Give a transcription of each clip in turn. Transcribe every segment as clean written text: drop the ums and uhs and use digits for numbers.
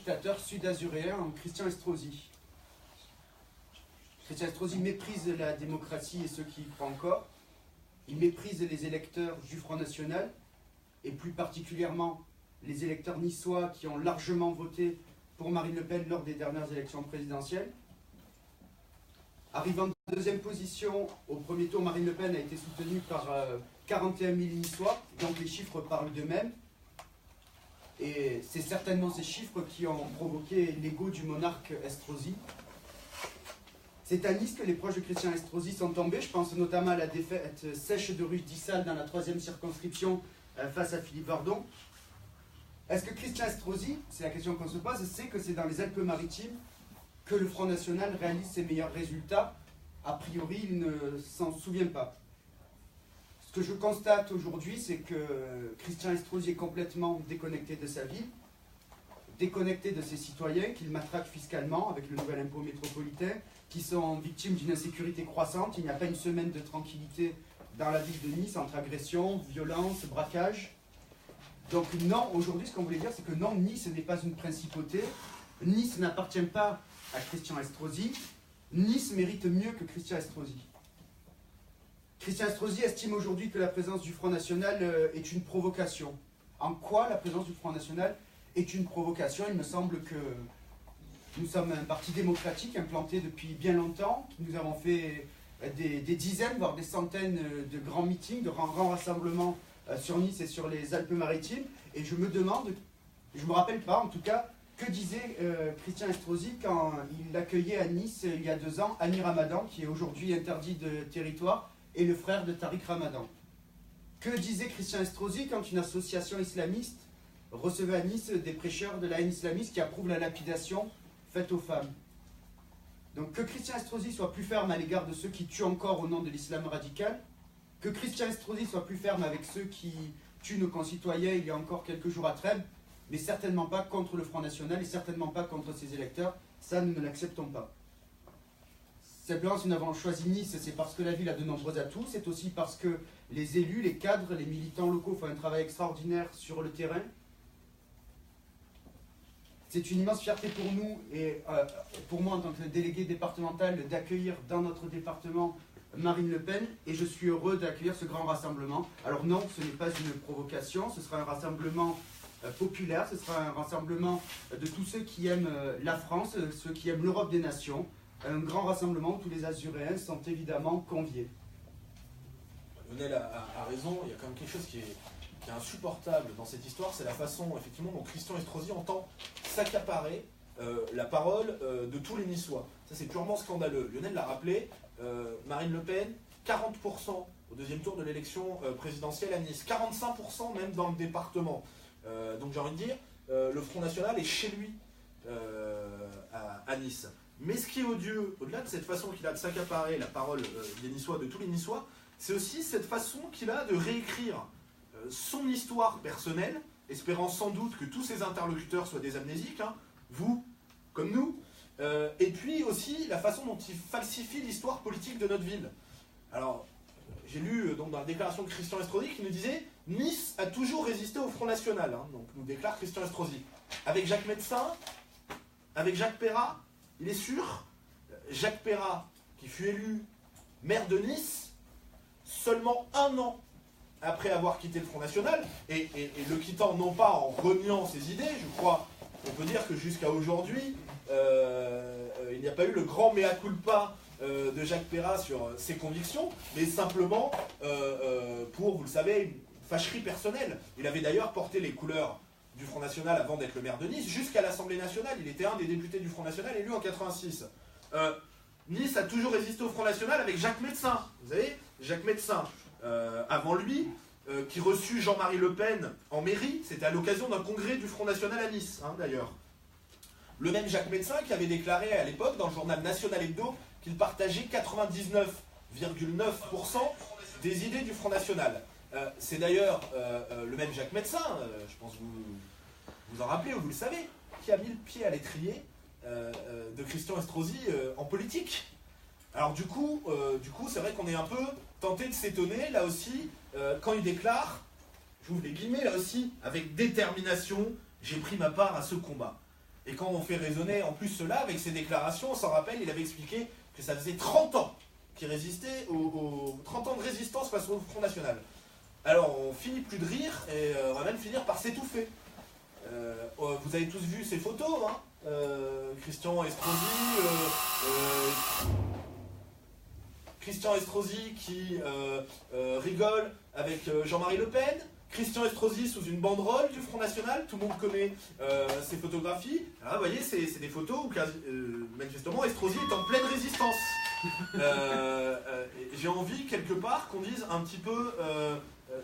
dictateur sud-azuréen en Christian Estrosi. Christian Estrosi méprise la démocratie et ceux qui y croient encore. Il méprise les électeurs du Front National, et plus particulièrement les électeurs niçois qui ont largement voté pour Marine Le Pen lors des dernières élections présidentielles. Arrivant en deuxième position, au premier tour, Marine Le Pen a été soutenue par 41 000 niçois, donc les chiffres parlent d'eux-mêmes. Et c'est certainement ces chiffres qui ont provoqué l'ego du monarque Estrosi. C'est à Nice que les proches de Christian Estrosi sont tombés. Je pense notamment à la défaite sèche de Ruth Dissal dans la 3e circonscription face à Philippe Vardon. Est-ce que Christian Estrosi, c'est la question qu'on se pose, sait que c'est dans les Alpes-Maritimes que le Front National réalise ses meilleurs résultats? A priori, il ne s'en souvient pas. Ce que je constate aujourd'hui, c'est que Christian Estrosi est complètement déconnecté de sa ville, déconnecté de ses citoyens, qu'il matraque fiscalement avec le nouvel impôt métropolitain, qui sont victimes d'une insécurité croissante. Il n'y a pas une semaine de tranquillité dans la ville de Nice entre agressions, violences, braquages. Donc non, aujourd'hui, ce qu'on voulait dire, c'est que non, Nice n'est pas une principauté. Nice n'appartient pas à Christian Estrosi. Nice mérite mieux que Christian Estrosi. Christian Estrosi estime aujourd'hui que la présence du Front National est une provocation. En quoi la présence du Front National est une provocation? Il me semble que nous sommes un parti démocratique implanté depuis bien longtemps. Nous avons fait des dizaines, voire des centaines de grands meetings, de grands rassemblements sur Nice et sur les Alpes-Maritimes. Et je me demande, je ne me rappelle pas en tout cas, que disait Christian Estrosi quand il accueillait à Nice il y a 2 ans Ami Ramadan, qui est aujourd'hui interdit de territoire, et le frère de Tariq Ramadan. Que disait Christian Estrosi quand une association islamiste recevait à Nice des prêcheurs de la haine islamiste qui approuvent la lapidation faite aux femmes? Donc que Christian Estrosi soit plus ferme à l'égard de ceux qui tuent encore au nom de l'islam radical, que Christian Estrosi soit plus ferme avec ceux qui tuent nos concitoyens il y a encore quelques jours à Trèbes, mais certainement pas contre le Front National et certainement pas contre ses électeurs, ça nous ne l'acceptons pas. Simplement, si nous avons choisi Nice, c'est parce que la ville a de nombreux atouts, c'est aussi parce que les élus, les cadres, les militants locaux font un travail extraordinaire sur le terrain. C'est une immense fierté pour nous et pour moi en tant que délégué départemental d'accueillir dans notre département Marine Le Pen, et je suis heureux d'accueillir ce grand rassemblement. Alors non, ce n'est pas une provocation, ce sera un rassemblement populaire, ce sera un rassemblement de tous ceux qui aiment la France, ceux qui aiment l'Europe des nations, un grand rassemblement où tous les Azuréens sont évidemment conviés. Lionel a raison, il y a quand même quelque chose qui est insupportable dans cette histoire, c'est la façon effectivement dont Christian Estrosi entend s'accaparer la parole de tous les Niçois. Ça c'est purement scandaleux. Lionel l'a rappelé, Marine Le Pen, 40% au deuxième tour de l'élection présidentielle à Nice, 45% même dans le département. Donc j'ai envie de dire, le Front National est chez lui à Nice. Mais ce qui est odieux, au-delà de cette façon qu'il a de s'accaparer la parole des Niçois, de tous les Niçois, c'est aussi cette façon qu'il a de réécrire son histoire personnelle, espérant sans doute que tous ses interlocuteurs soient des amnésiques, hein, vous, comme nous, et puis aussi la façon dont il falsifie l'histoire politique de notre ville. Alors, j'ai lu donc dans la déclaration de Christian Estrosi qui nous disait « Nice a toujours résisté au Front National hein, », donc nous déclare Christian Estrosi. Avec Jacques Médecin, avec Jacques Perrat, il est sûr, Jacques Perrat, qui fut élu maire de Nice, seulement 1 an après avoir quitté le Front National, et le quittant non pas en reniant ses idées, je crois, on peut dire que jusqu'à aujourd'hui, il n'y a pas eu le grand mea culpa de Jacques Perrat sur ses convictions, mais simplement pour, vous le savez, une fâcherie personnelle. Il avait d'ailleurs porté les couleurs du Front National avant d'être le maire de Nice, jusqu'à l'Assemblée nationale. Il était un des députés du Front National élu en 86. Nice a toujours résisté au Front National avec Jacques Médecin. Vous savez, Jacques Médecin, avant lui, qui reçut Jean-Marie Le Pen en mairie, c'était à l'occasion d'un congrès du Front National à Nice, hein, d'ailleurs. Le même Jacques Médecin qui avait déclaré à l'époque dans le journal National Hebdo qu'il partageait 99,9% des idées du Front National. C'est d'ailleurs le même Jacques Médecin, je pense que vous en rappelez ou vous le savez, qui a mis le pied à l'étrier de Christian Estrosi en politique. Alors du coup c'est vrai qu'on est un peu tenté de s'étonner, là aussi, quand il déclare, j'ouvre les guillemets, là aussi, avec détermination, j'ai pris ma part à ce combat. Et quand on fait raisonner en plus cela avec ses déclarations, on s'en rappelle, il avait expliqué que ça faisait 30 ans qu'il résistait, 30 ans de résistance face au Front National. Alors on finit plus de rire et on va même finir par s'étouffer. Vous avez tous vu ces photos, hein, Christian Estrosi qui rigole avec Jean-Marie Le Pen, Christian Estrosi sous une banderole du Front National, tout le monde connaît ces photographies. Alors, vous voyez, c'est des photos où manifestement Estrosi est en pleine résistance. J'ai envie quelque part qu'on dise un petit peu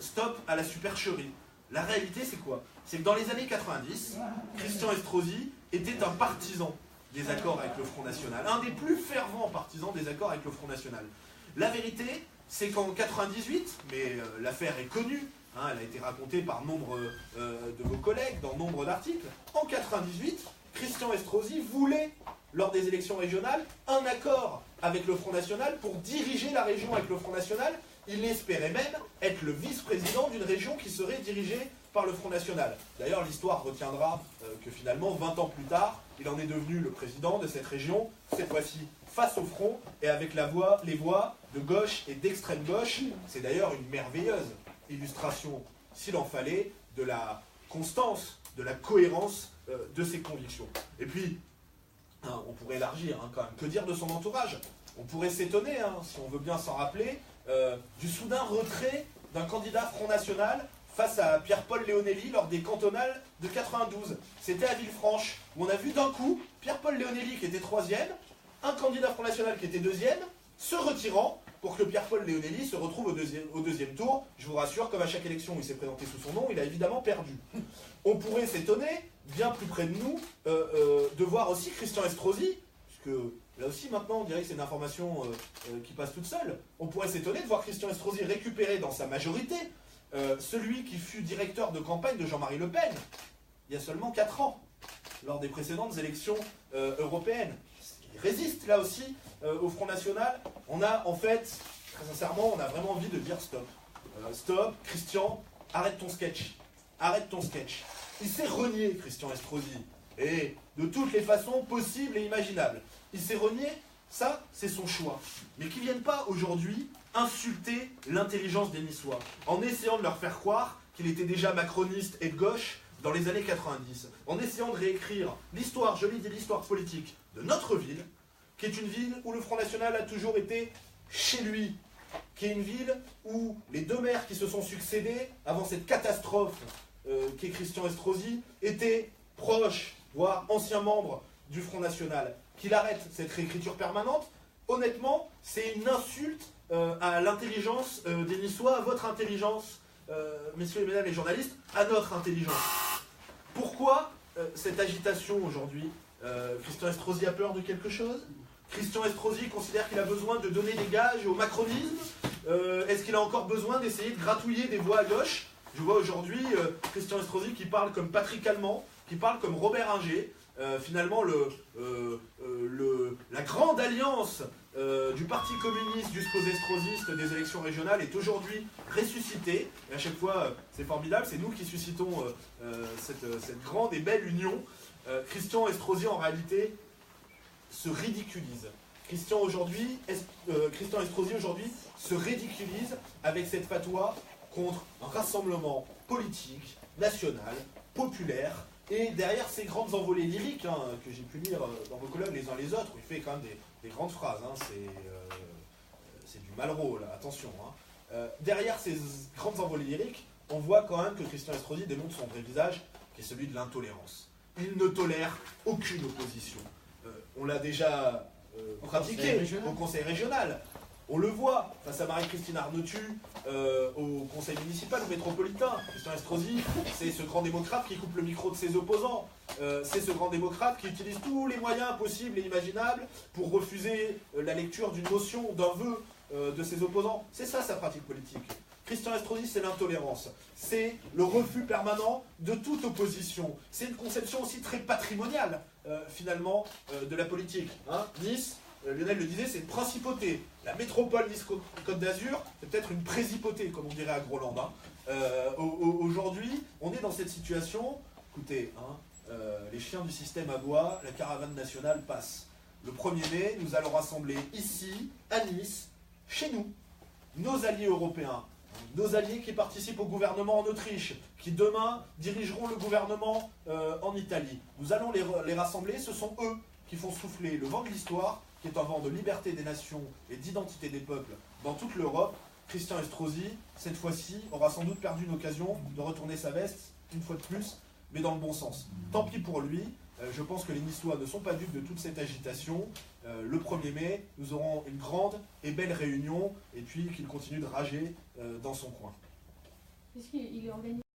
stop à la supercherie. La réalité c'est quoi? C'est que dans les années 90, Christian Estrosi était un partisan des accords avec le Front National, un des plus fervents partisans des accords avec le Front National. La vérité, c'est qu'en 98, mais l'affaire est connue, hein, elle a été racontée par nombre de vos collègues dans nombre d'articles, en 98, Christian Estrosi voulait, lors des élections régionales, un accord avec le Front National pour diriger la région avec le Front National. Il espérait même être le vice-président d'une région qui serait dirigée par le Front National. D'ailleurs, l'histoire retiendra que finalement, 20 ans plus tard, il en est devenu le président de cette région, cette fois-ci face au Front, et avec les voix de gauche et d'extrême gauche. C'est d'ailleurs une merveilleuse illustration, s'il en fallait, de la constance, de la cohérence de ses convictions. Et puis, hein, on pourrait élargir quand même. Que dire de son entourage? On pourrait s'étonner, si on veut bien s'en rappeler, du soudain retrait d'un candidat Front National face à Pierre-Paul Léonelli lors des cantonales de 92. C'était à Villefranche, où on a vu d'un coup Pierre-Paul Léonelli qui était 3e, un candidat Front National qui était 2e, se retirant pour que Pierre-Paul Léonelli se retrouve au deuxième tour. Je vous rassure, comme à chaque élection où il s'est présenté sous son nom, il a évidemment perdu. On pourrait s'étonner, bien plus près de nous, de voir aussi Christian Estrosi, puisque là aussi maintenant on dirait que c'est une information qui passe toute seule. On pourrait s'étonner de voir Christian Estrosi récupérer dans sa majorité celui qui fut directeur de campagne de Jean-Marie Le Pen il y a seulement 4 ans, lors des précédentes élections européennes. Il résiste là aussi au Front National. On a en fait, très sincèrement, on a vraiment envie de dire stop. Stop, Christian, arrête ton sketch. Arrête ton sketch. Il s'est renié, Christian Estrosi, et de toutes les façons possibles et imaginables. Il s'est renié, ça, c'est son choix. Mais qu'ils ne viennent pas aujourd'hui insulter l'intelligence des Niçois, en essayant de leur faire croire qu'il était déjà macroniste et de gauche dans les années 90, en essayant de réécrire l'histoire, je l'ai dit, l'histoire politique de notre ville, qui est une ville où le Front National a toujours été chez lui, qui est une ville où les deux maires qui se sont succédés avant cette catastrophe qu'est Christian Estrosi étaient proches, voire anciens membres du Front National. Qu'il arrête cette réécriture permanente, honnêtement, c'est une insulte à l'intelligence des Niçois, à votre intelligence, messieurs et mesdames les journalistes, à notre intelligence. Pourquoi cette agitation aujourd'hui? Christian Estrosi a peur de quelque chose? Christian Estrosi considère qu'il a besoin de donner des gages au macronisme? Est-ce qu'il a encore besoin d'essayer de gratouiller des voix à gauche? Je vois aujourd'hui Christian Estrosi qui parle comme Patrick Allemand, qui parle comme Robert Inger. Finalement, la grande alliance du Parti communiste jusqu'aux estrosistes des élections régionales est aujourd'hui ressuscitée. Et à chaque fois, c'est formidable, c'est nous qui suscitons cette grande et belle union. Christian Estrosi, en réalité, se ridiculise. Christian Estrosi, aujourd'hui, se ridiculise avec cette fatwa contre un rassemblement politique, national, populaire. Et derrière ces grandes envolées lyriques que j'ai pu lire dans vos colonnes les uns les autres, où il fait quand même des grandes phrases, c'est du Malraux là, attention. Derrière ces grandes envolées lyriques, on voit quand même que Christian Estrosi démontre son vrai visage, qui est celui de l'intolérance. Il ne tolère aucune opposition. On l'a déjà pratiqué au Conseil régional. On le voit face à Marie-Christine Arnautu au conseil municipal ou métropolitain. Christian Estrosi, c'est ce grand démocrate qui coupe le micro de ses opposants. C'est ce grand démocrate qui utilise tous les moyens possibles et imaginables pour refuser la lecture d'une motion, d'un vœu de ses opposants. C'est ça sa pratique politique. Christian Estrosi, c'est l'intolérance. C'est le refus permanent de toute opposition. C'est une conception aussi très patrimoniale, finalement, de la politique. Nice, Lionel le disait, c'est une principauté. La métropole Nice-Côte d'Azur, c'est peut-être une présipauté, comme on dirait à Groland. Aujourd'hui, on est dans cette situation, écoutez, les chiens du système aboient, la caravane nationale passe. Le 1er mai, nous allons rassembler ici, à Nice, chez nous, nos alliés européens, nos alliés qui participent au gouvernement en Autriche, qui demain dirigeront le gouvernement en Italie. Nous allons les rassembler, ce sont eux qui font souffler le vent de l'histoire, qui est un vent de liberté des nations et d'identité des peuples dans toute l'Europe. Christian Estrosi, cette fois-ci, aura sans doute perdu une occasion de retourner sa veste, une fois de plus, mais dans le bon sens. Tant pis pour lui, je pense que les Niçois ne sont pas dupes de toute cette agitation. Le 1er mai, nous aurons une grande et belle réunion, et puis qu'il continue de rager dans son coin. Est-ce qu'il est organisé